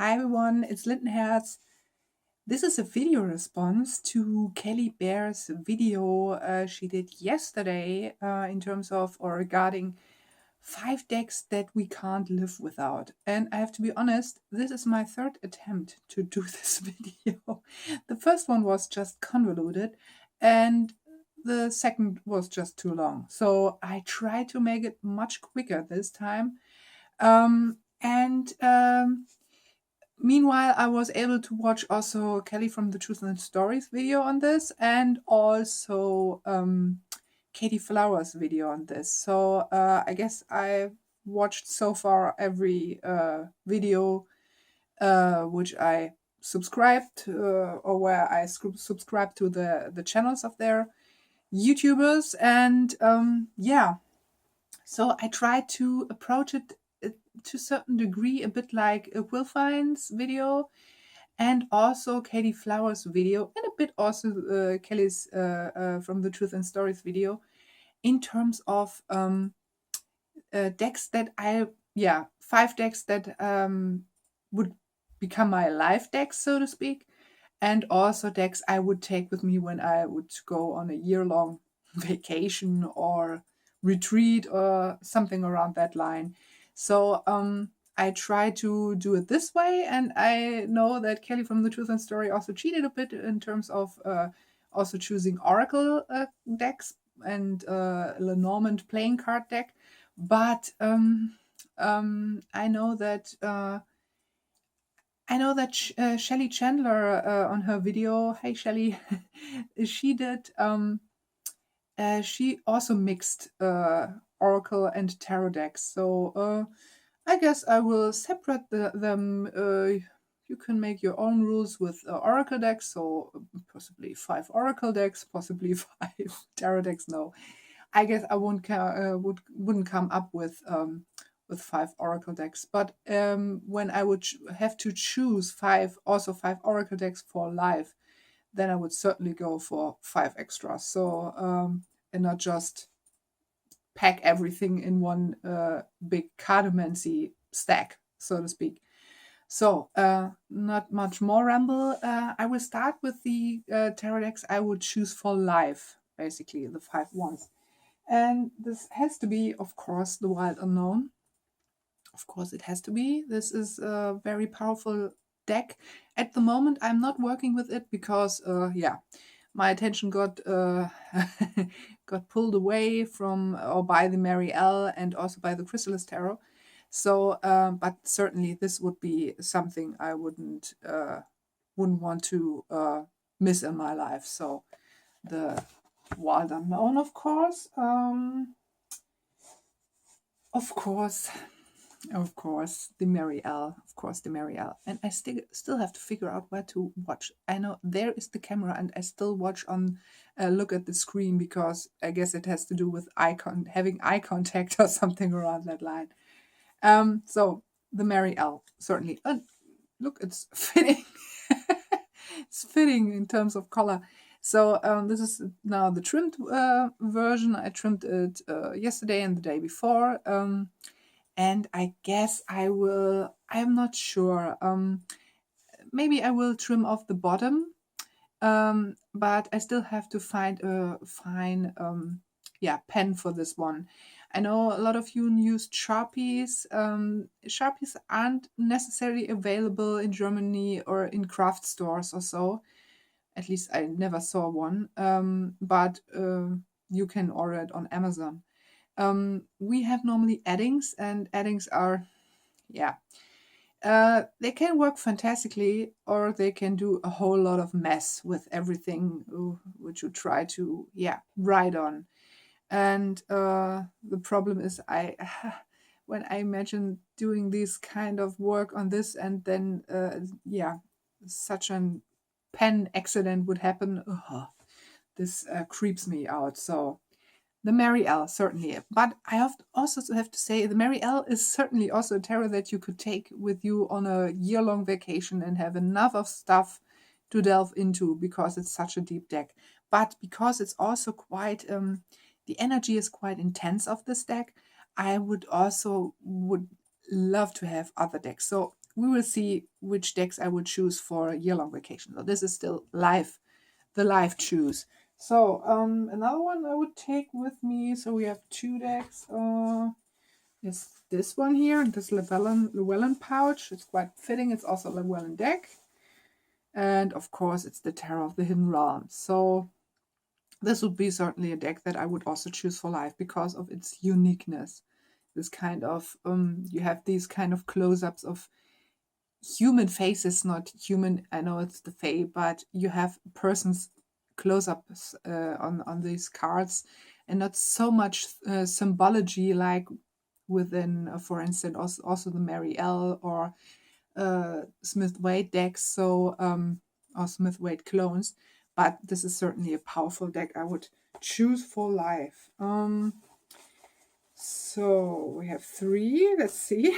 Hi everyone, it's Linden Herz. This is a video response to Kelly Bear's video she did yesterday in terms of or regarding 5 decks that we can't live without. And I have to be honest, this is my third attempt to do this video. The first one was just convoluted and the second was just too long. So I tried to make it much quicker this time. Meanwhile, I was able to watch also Kelly from the Truth and Stories video on this and also Katey Flower's video on this. So I guess I watched so far every video which I subscribed or where I subscribe to the channels of their YouTubers. And yeah, so I tried to approach it to a certain degree a bit like Cuilfaen's video and also Katey Flower's video and a bit also Kelly's from the Truth and Stories video in terms of decks that 5 decks that would become my life decks, so to speak, and also decks I would take with me when I would go on a year-long vacation or retreat or something around that line. So I try to do it this way, and I know that Kelly from the Truth and Story also cheated a bit in terms of also choosing Oracle decks and Lenormand playing card deck. But I know that Shelly Chandler on her video, hey Shelly, she did. She also mixed Oracle and Tarot decks. So I guess I will separate them. You can make your own rules with Oracle decks. So possibly 5 Oracle decks, possibly 5 Tarot decks. No, I guess I wouldn't come up with 5 Oracle decks. But when I would have to choose 5 Oracle decks for live, then I would certainly go for 5 extras. So and not just pack everything in one big cardomancy stack, so to speak. So not much more ramble. I will start with the tarot decks I would choose for live, basically the 5 ones. And this has to be, of course, the Wild Unknown. Of course, it has to be. This is a very powerful deck. At the moment, I'm not working with it because, my attention got got pulled away from or by the Mary L and also by the Chrysalis Tarot. So, but certainly this would be something I wouldn't want to miss in my life. So, the Wild Unknown, of course. Of course, the Mary L. And I still have to figure out where to watch. I know there is the camera, and I still watch on look at the screen because I guess it has to do with having eye contact or something around that line. So the Mary L. certainly. Look, it's fitting. It's fitting in terms of color. So this is now the trimmed version. I trimmed it yesterday and the day before. And I guess I'm not sure. Maybe I will trim off the bottom, but I still have to find a fine pen for this one. I know a lot of you use Sharpies. Sharpies aren't necessarily available in Germany or in craft stores or so. At least I never saw one. But you can order it on Amazon. We have normally addings, and addings are, they can work fantastically, or they can do a whole lot of mess with everything which you try to, write on. And the problem is, when I imagine doing this kind of work on this, and then, such an pen accident would happen, this creeps me out. So. The Mary L, certainly. But I also have to say the Mary L is certainly also a tarot that you could take with you on a year-long vacation and have enough of stuff to delve into because it's such a deep deck. But because it's also quite, the energy is quite intense of this deck, I would love to have other decks. So we will see which decks I would choose for a year-long vacation. So this is still live, the live choose. So another one I would take with me. So we have 2 decks. Is this one here, this Llewellyn pouch. It's quite fitting. It's also a Llewellyn deck. And of course, it's the Tarot of the Hidden Realms. So this would be certainly a deck that I would also choose for life because of its uniqueness. This kind of, you have these kind of close-ups of human faces, not human, I know it's the Fae, but you have persons close-ups on these cards and not so much symbology like within, for instance, also the Mary L or Smith-Waite decks, so or Smith-Waite clones. But this is certainly a powerful deck I would choose for life. So we have 3. Let's see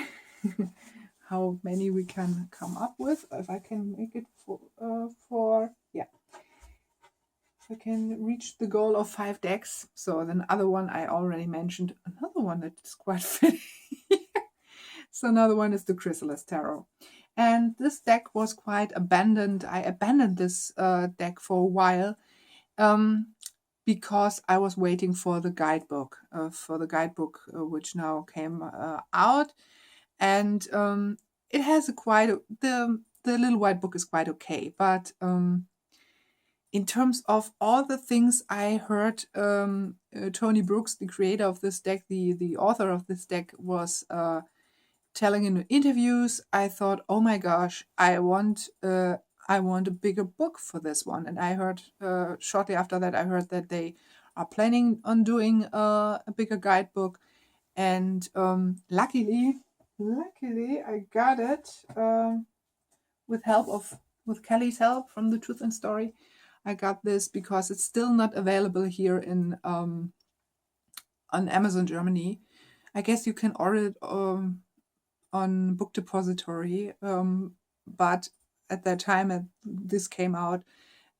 how many we can come up with. If I can make it for yeah. I can reach the goal of 5 decks. So then other one I already mentioned. Another one that is quite fitting. So another one is the Chrysalis Tarot. And this deck was quite abandoned. I abandoned this deck for a while because I was waiting for the guidebook, which now came out. And it has the little white book is quite okay. But in terms of all the things I heard, Tony Brooks, the creator of this deck, the author of this deck, was telling in interviews, I thought, oh my gosh, I want a bigger book for this one. And I heard shortly after that, I heard that they are planning on doing a bigger guidebook. And luckily, I got it with Kelly's help from the Truth and Story. I got this because it's still not available here in on Amazon Germany. I guess you can order it on Book Depository, but at that time this came out,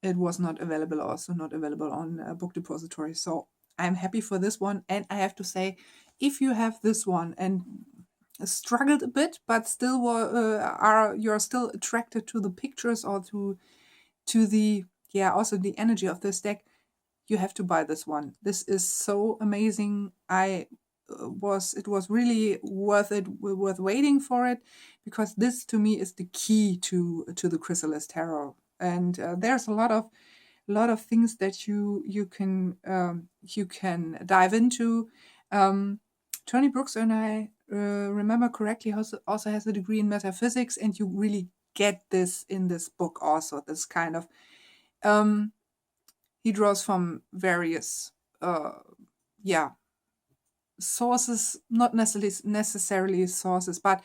it was not available. Also not available on Book Depository. So I'm happy for this one, and I have to say, if you have this one and struggled a bit, but still you're still attracted to the pictures or to the also the energy of this deck, you have to buy this one. This is so amazing. It was really worth waiting for it, because this to me is the key to the Chrysalis Tarot. And there's a lot of things that you can dive into. Tony Brooks, and I remember correctly, also has a degree in metaphysics, and you really get this in this book also. This kind of he draws from various sources, not necessarily sources, but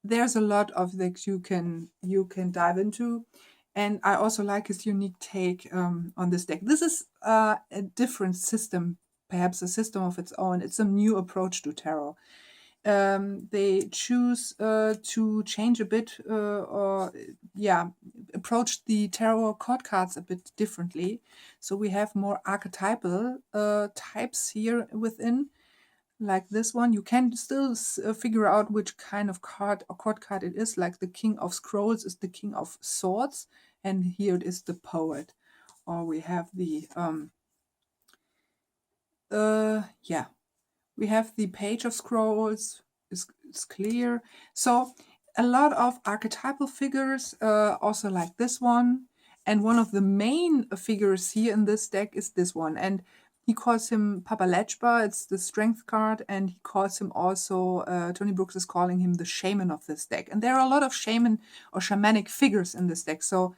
there's a lot of that you can dive into. And I also like his unique take on this deck. This is a different system, perhaps a system of its own. It's a new approach to tarot. They choose to change a bit approach the tarot card cards a bit differently. So we have more archetypal types here within, like this one. You can still figure out which kind of card or court card it is. Like the King of Scrolls is the King of Swords, and here it is the Poet. Or we have the we have the Page of Scrolls. It's clear. So a lot of archetypal figures, also like this one. And one of the main figures here in this deck is this one. And he calls him Papa Lechba. It's the strength card. And he calls him also, Tony Brooks is calling him the shaman of this deck. And there are a lot of shaman or shamanic figures in this deck. So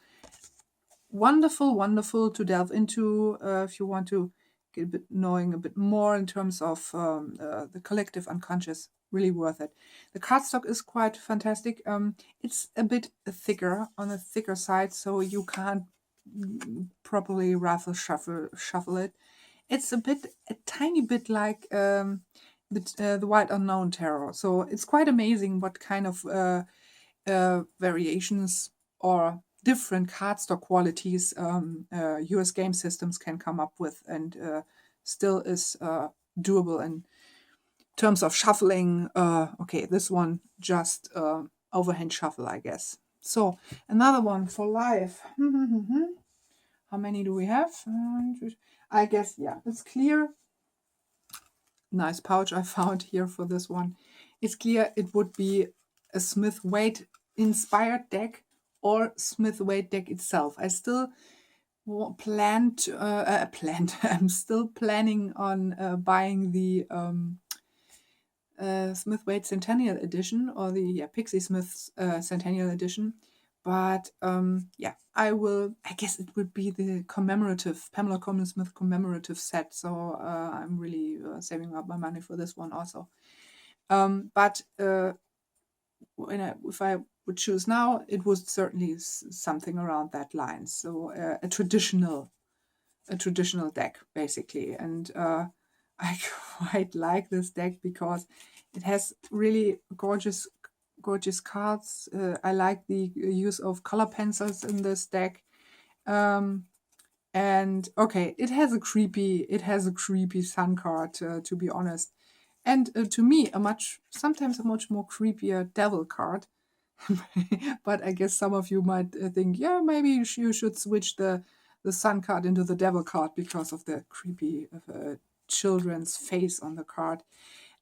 wonderful, wonderful to delve into if you want to get knowing a bit more in terms of the collective unconscious. Really worth it. The cardstock is quite fantastic. It's a bit thicker, on the thicker side, so you can't properly shuffle it. It's a tiny bit like the White Unknown Tarot. So it's quite amazing what kind of variations or different cardstock qualities US game systems can come up with, and still is doable in terms of shuffling. Okay, this one just overhand shuffle, I guess. So another one for life. How many do we have? I guess, yeah, it's clear. Nice pouch I found here for this one. It's clear it would be a Smith-Waite inspired deck or Smith-Waite deck itself. I still I'm still planning on buying the Smith-Waite Centennial Edition, or the Pixie Smith's Centennial Edition. But yeah, I guess it would be the commemorative, Pamela Coleman Smith commemorative set. So I'm really saving up my money for this one also. But if I would choose now, it was certainly something around that line. So a traditional deck, basically. And I quite like this deck because it has really gorgeous cards. I like the use of color pencils in this deck. And okay, it has a creepy sun card, to be honest. And to me, sometimes a much more creepier devil card. But I guess some of you might think, yeah, maybe you should switch the sun card into the devil card because of the creepy children's face on the card.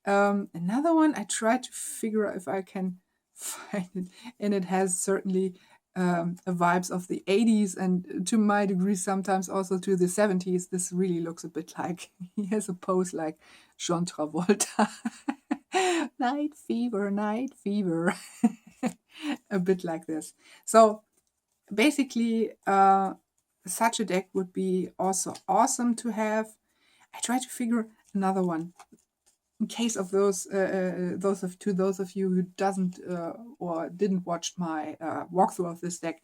Another one, I tried to figure out if I can find it, and it has certainly vibes of the 80s and to my degree sometimes also to the 70s. This really looks a bit like, he has a pose like John Travolta. Night fever, night fever. A bit like this. So basically, such a deck would be also awesome to have. I try to figure another one in case of those of you who doesn't or didn't watch my walkthrough of this deck.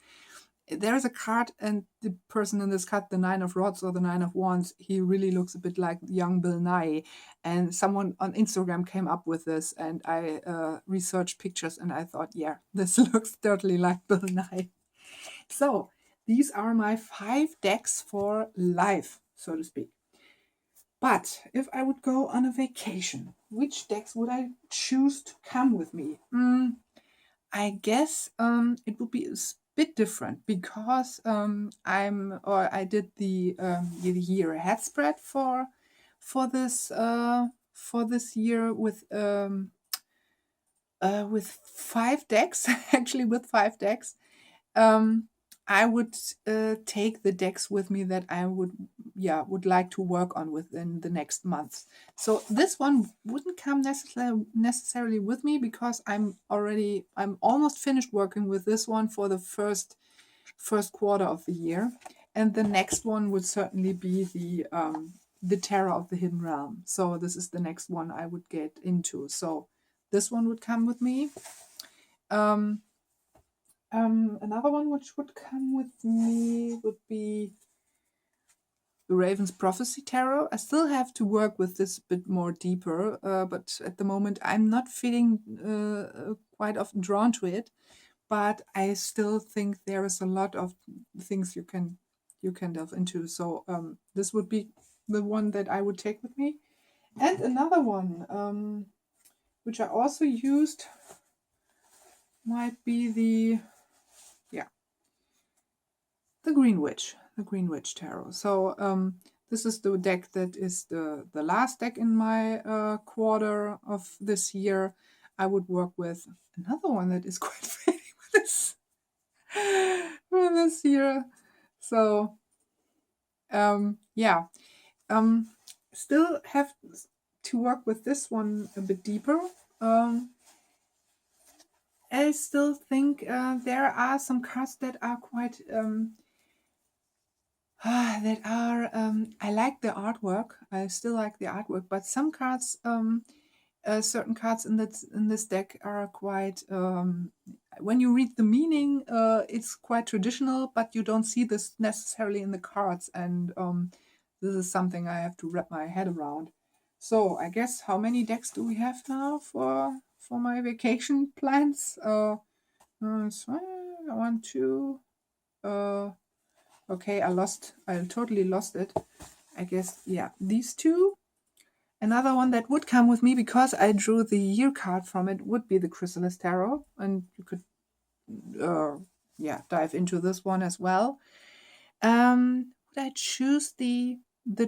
There is a card, and the person in this card, the 9 of Rods or the 9 of Wands, he really looks a bit like young Bill Nye. And someone on Instagram came up with this, and I researched pictures, and I thought, yeah, this looks totally like Bill Nye. So these are my 5 decks for life, so to speak. But if I would go on a vacation, which decks would I choose to come with me? I guess it would be a bit different because I did the year ahead spread for this year with 5 decks, actually with 5 decks. I would take the decks with me that I would like to work on within the next months. So this one wouldn't come necessarily with me because I'm almost finished working with this one for the first quarter of the year, and the next one would certainly be the Terror of the Hidden Realm. So this is the next one I would get into. So this one would come with me. Another one which would come with me would be the Raven's Prophecy Tarot. I still have to work with this a bit more deeper, but at the moment I'm not feeling quite often drawn to it. But I still think there is a lot of things you can delve into. So this would be the one that I would take with me. And another one, which I also used, might be the Greenwich Tarot. So this is the deck that is the last deck in my quarter of this year. I would work with another one that is quite famous for this year. So still have to work with this one a bit deeper. I still think there are some cards that are quite I like the artwork. I still like the artwork, but some cards, certain cards in this deck are quite. When you read the meaning, it's quite traditional, but you don't see this necessarily in the cards, and this is something I have to wrap my head around. So I guess how many decks do we have now for my vacation plans? 1, 2. Okay, I totally lost it. I guess, yeah, these 2. Another one that would come with me, because I drew the year card from it, would be the Chrysalis Tarot. And you could dive into this one as well. Would I choose the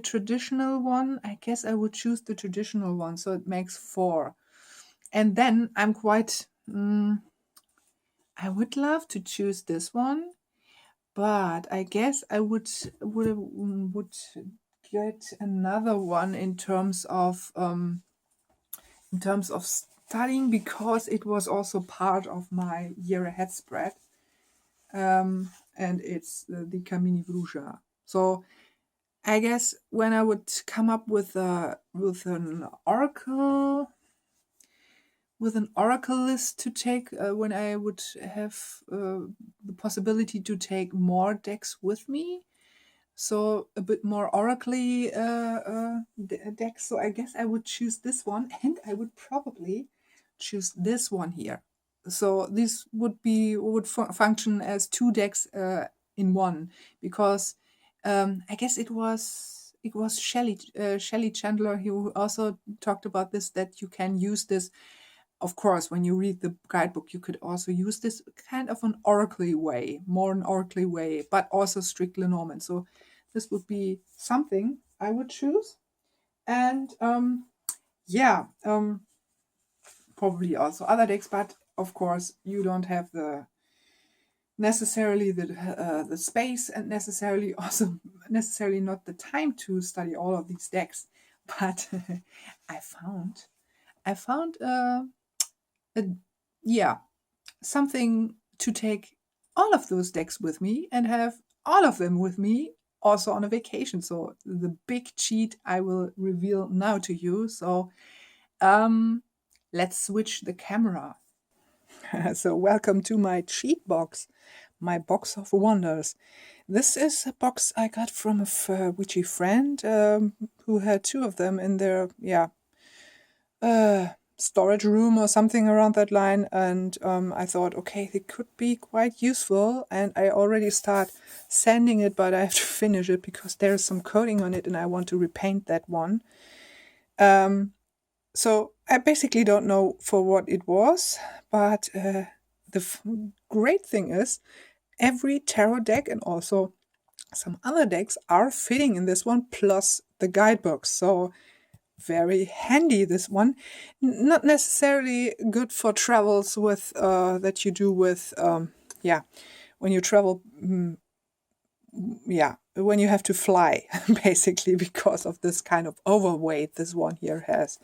traditional one? I guess I would choose the traditional one, so it makes 4. And then I'm quite... I would love to choose this one, but I guess I would get another one in terms of studying, because it was also part of my year ahead spread. And it's the Camini Bruja. So I guess when I would come up with an oracle list to take, when I would have the possibility to take more decks with me, so a bit more oracly decks. So I guess I would choose this one, and I would probably choose this one here. So this would function as 2 decks in one, because I guess it was Shelly Chandler who also talked about this, that you can use this. Of course, when you read the guidebook, you could also use this kind of an oracly way, more an oracly way, but also strict Lenormand. So this would be something I would choose. And probably also other decks, but of course you don't have necessarily the space, and necessarily not the time to study all of these decks. But I found something to take all of those decks with me and have all of them with me also on a vacation. So the big cheat I will reveal now to you. So let's switch the camera. So welcome to my cheat box, my box of wonders. This is a box I got from a witchy friend who had 2 of them in their storage room or something around that line, and I thought, okay, they could be quite useful, and I already start sanding it, but I have to finish it because there's some coating on it and I want to repaint that one. So I basically don't know for what it was, but the great thing is every tarot deck and also some other decks are fitting in this one, plus the guidebook. So very handy, this one. Not necessarily good for travels with that you do with when you travel, when you have to fly, basically, because of this kind of overweight this one here has.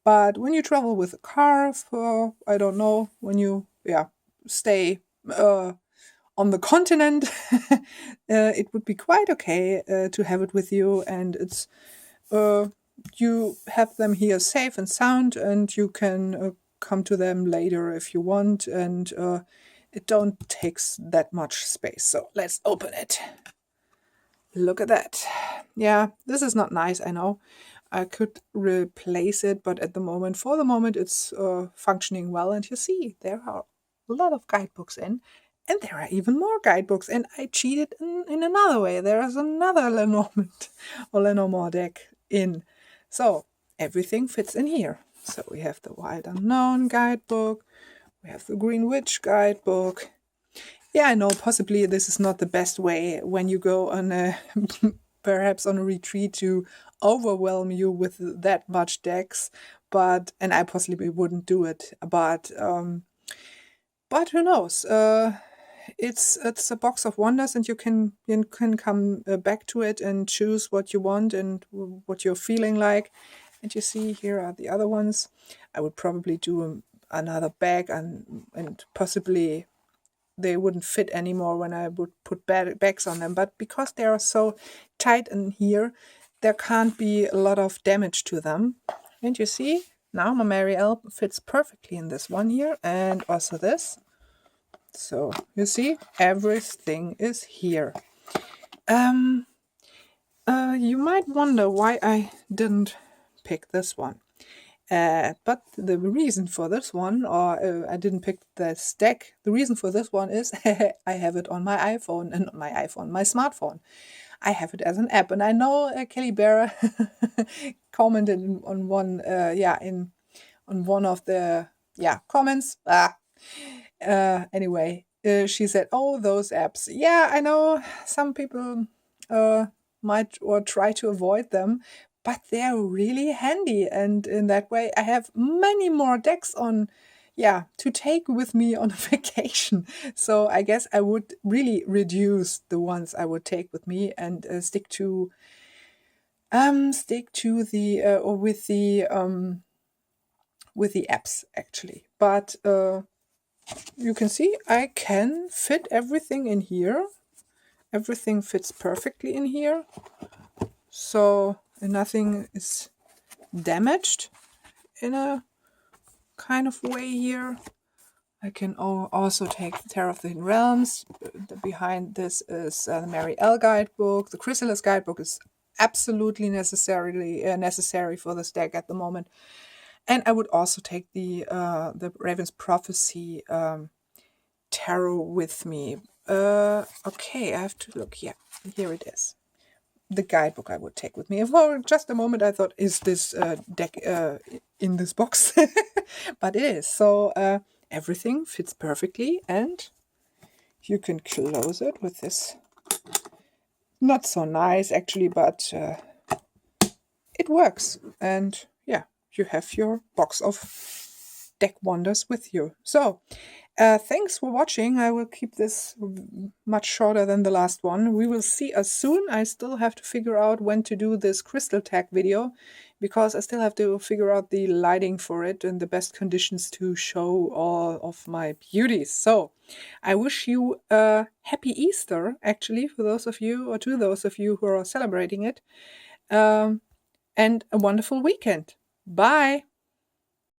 But when you travel with a car for, I don't know, when you stay on the continent, it would be quite okay to have it with you, and it's you have them here safe and sound, and you can come to them later if you want, and it don't takes that much space. So let's open it. Look at that. Yeah, this is not nice, I know. I could replace it, but for the moment, it's functioning well. And you see, there are a lot of guidebooks in, and there are even more guidebooks. And I cheated in another way. There is another Lenormand or Lenormand deck in. So everything fits in here. So we have the Wild Unknown guidebook. We have the Greenwich guidebook. Yeah, I know possibly this is not the best way when you go on a perhaps on a retreat to overwhelm you with that much decks, and I possibly wouldn't do it. But who knows? It's a box of wonders, and you can come back to it and choose what you want and what you're feeling like. And you see, here are the other ones. I would probably do another bag, and possibly they wouldn't fit anymore when I would put bags on them. But because they are so tight in here, there can't be a lot of damage to them. And you see, now my Marielle fits perfectly in this one here, and also this. So you see, everything is here. You might wonder why I didn't pick this one. But the reason for this one, or I didn't pick this deck, the reason for this one is I have it on my iPhone, and my smartphone. I have it as an app, and I know Kelly Bear commented on one, on one of the comments. Anyway, she said, "Oh, those apps. Yeah, I know some people might or try to avoid them, but they're really handy. And in that way, I have many more decks on, to take with me on a vacation. So I guess I would really reduce the ones I would take with me and stick to the or with the apps actually. But you can see I can fit everything in here. Everything fits perfectly in here. So nothing is damaged in a kind of way here. I can also take the Tarot of the Hidden Realms. Behind this is the Mary L. guidebook. The Chrysalis guidebook is absolutely necessary for this deck at the moment. And I would also take the Raven's Prophecy tarot with me. Okay, I have to look. Yeah, here it is. The guidebook I would take with me. For just a moment I thought, is this deck in this box? But it is. So everything fits perfectly, and you can close it with this. Not so nice actually, but it works. And yeah, you have your box of deck wonders with you. So thanks for watching. I will keep this much shorter than the last one. We will see us soon. I still have to figure out when to do this crystal tag video, because I still have to figure out the lighting for it and the best conditions to show all of my beauties. So I wish you a happy Easter, actually, for those of you, or to those of you who are celebrating it, and a wonderful weekend. Bye!